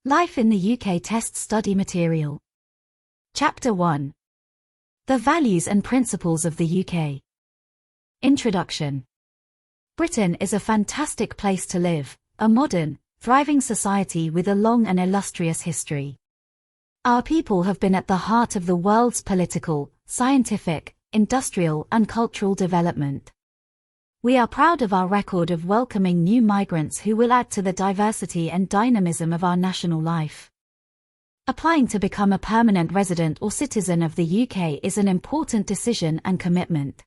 Life in the UK Test Study Material. Chapter 1. The Values and Principles of the UK. Introduction. Britain is a fantastic place to live, a modern, thriving society with a long and illustrious history. Our people have been at the heart of the world's political, scientific, industrial and cultural development. We are proud of our record of welcoming new migrants who will add to the diversity and dynamism of our national life. Applying to become a permanent resident or citizen of the UK is an important decision and commitment.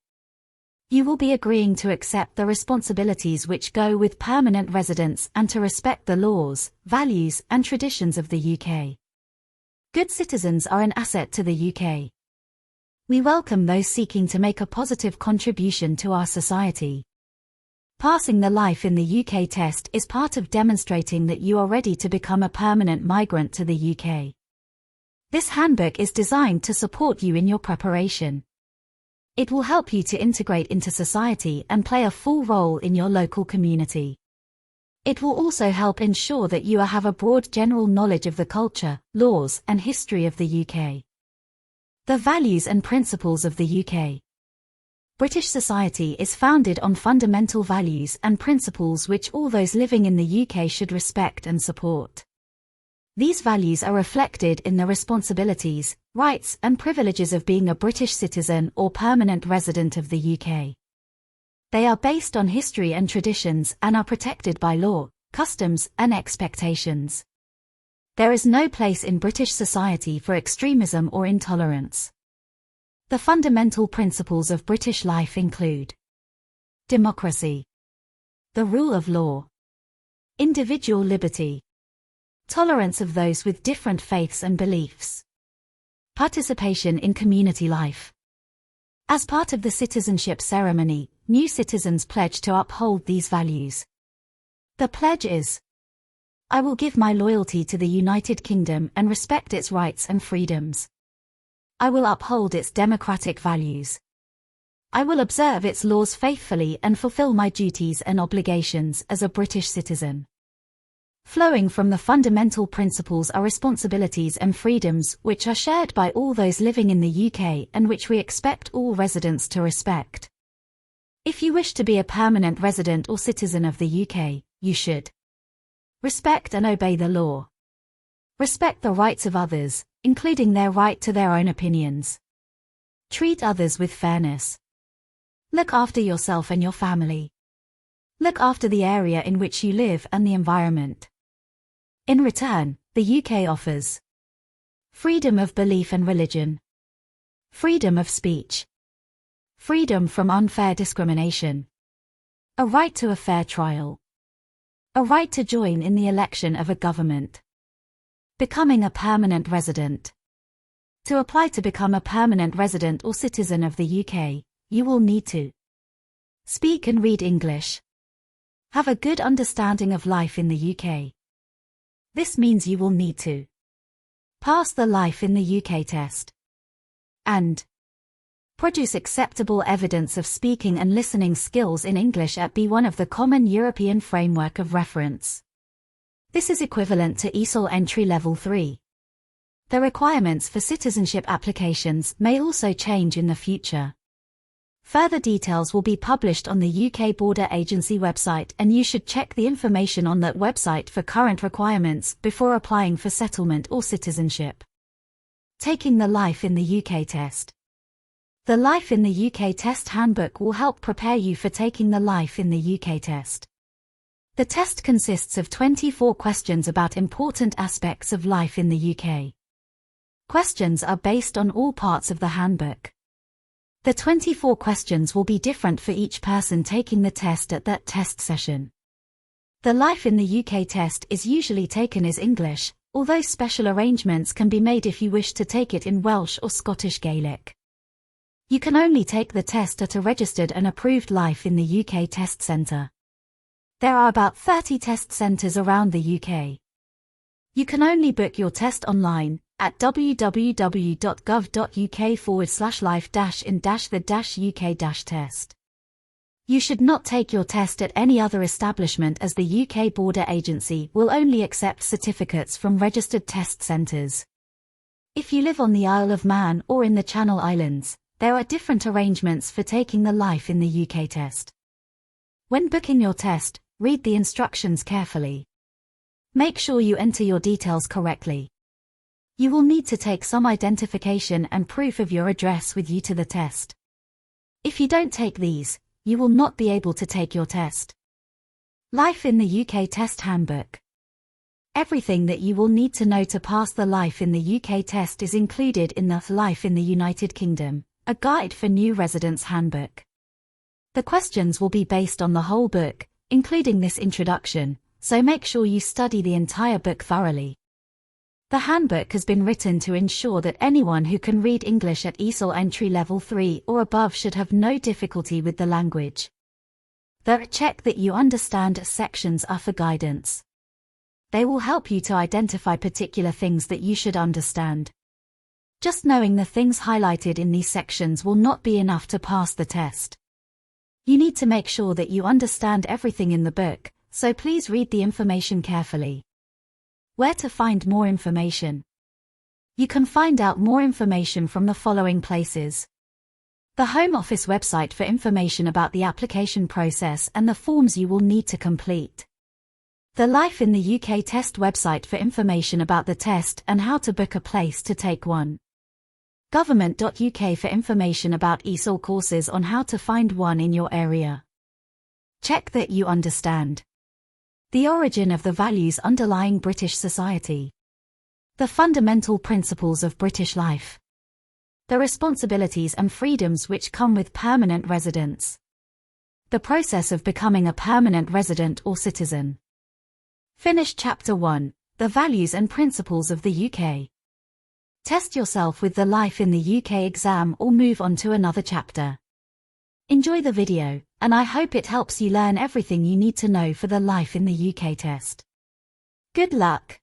You will be agreeing to accept the responsibilities which go with permanent residence and to respect the laws, values and traditions of the UK. Good citizens are an asset to the UK. We welcome those seeking to make a positive contribution to our society. Passing the Life in the UK test is part of demonstrating that you are ready to become a permanent migrant to the UK. This handbook is designed to support you in your preparation. It will help you to integrate into society and play a full role in your local community. It will also help ensure that you have a broad general knowledge of the culture, laws and history of the UK. The Values and Principles of the UK. British society is founded on fundamental values and principles which all those living in the UK should respect and support. These values are reflected in the responsibilities, rights and privileges of being a British citizen or permanent resident of the UK. They are based on history and traditions and are protected by law, customs and expectations. There is no place in British society for extremism or intolerance. The fundamental principles of British life include democracy, the rule of law, individual liberty, tolerance of those with different faiths and beliefs, participation in community life. As part of the citizenship ceremony, new citizens pledge to uphold these values. The pledge is: I will give my loyalty to the United Kingdom and respect its rights and freedoms. I will uphold its democratic values. I will observe its laws faithfully and fulfill my duties and obligations as a British citizen. Flowing from the fundamental principles are responsibilities and freedoms which are shared by all those living in the UK and which we expect all residents to respect. If you wish to be a permanent resident or citizen of the UK, you should respect and obey the law. Respect the rights of others, including their right to their own opinions. Treat others with fairness. Look after yourself and your family. Look after the area in which you live and the environment. In return, the UK offers freedom of belief and religion, freedom of speech, freedom from unfair discrimination, a right to a fair trial, a right to join in the election of a government. Becoming a permanent resident. To apply to become a permanent resident or citizen of the UK, you will need to speak and read English. Have a good understanding of life in the UK. This means you will need to pass the Life in the UK test and produce acceptable evidence of speaking and listening skills in English at B1 of the Common European Framework of Reference. This is equivalent to ESOL Entry Level 3. The requirements for citizenship applications may also change in the future. Further details will be published on the UK Border Agency website, and you should check the information on that website for current requirements before applying for settlement or citizenship. Taking the Life in the UK test. The Life in the UK Test Handbook will help prepare you for taking the Life in the UK test. The test consists of 24 questions about important aspects of life in the UK. Questions are based on all parts of the handbook. The 24 questions will be different for each person taking the test at that test session. The Life in the UK test is usually taken as English, although special arrangements can be made if you wish to take it in Welsh or Scottish Gaelic. You can only take the test at a registered and approved Life in the UK test centre. There are about 30 test centres around the UK. You can only book your test online at www.gov.uk/life-in-the-UK-test. You should not take your test at any other establishment, as the UK Border Agency will only accept certificates from registered test centres. If you live on the Isle of Man or in the Channel Islands, there are different arrangements for taking the Life in the UK test. When booking your test, read the instructions carefully. Make sure you enter your details correctly. You will need to take some identification and proof of your address with you to the test. If you don't take these, you will not be able to take your test. Life in the UK Test Handbook. Everything that you will need to know to pass the Life in the UK test is included in the Life in the United Kingdom, a guide for new residents handbook. The questions will be based on the whole book, including this introduction, so make sure you study the entire book thoroughly. The handbook has been written to ensure that anyone who can read English at ESOL entry level 3 or above should have no difficulty with the language. The check that you understand sections are for guidance. They will help you to identify particular things that you should understand. Just knowing the things highlighted in these sections will not be enough to pass the test. You need to make sure that you understand everything in the book, so please read the information carefully. Where to find more information? You can find out more information from the following places: the Home Office website for information about the application process and the forms you will need to complete. The Life in the UK Test website for information about the test and how to book a place to take one. Government.uk for information about ESOL courses on how to find one in your area. Check that you understand the origin of the values underlying British society, the fundamental principles of British life, the responsibilities and freedoms which come with permanent residence, the process of becoming a permanent resident or citizen. Finish Chapter 1, the values and principles of the UK. Test yourself with the Life in the UK exam or move on to another chapter. Enjoy the video, and I hope it helps you learn everything you need to know for the Life in the UK test. Good luck!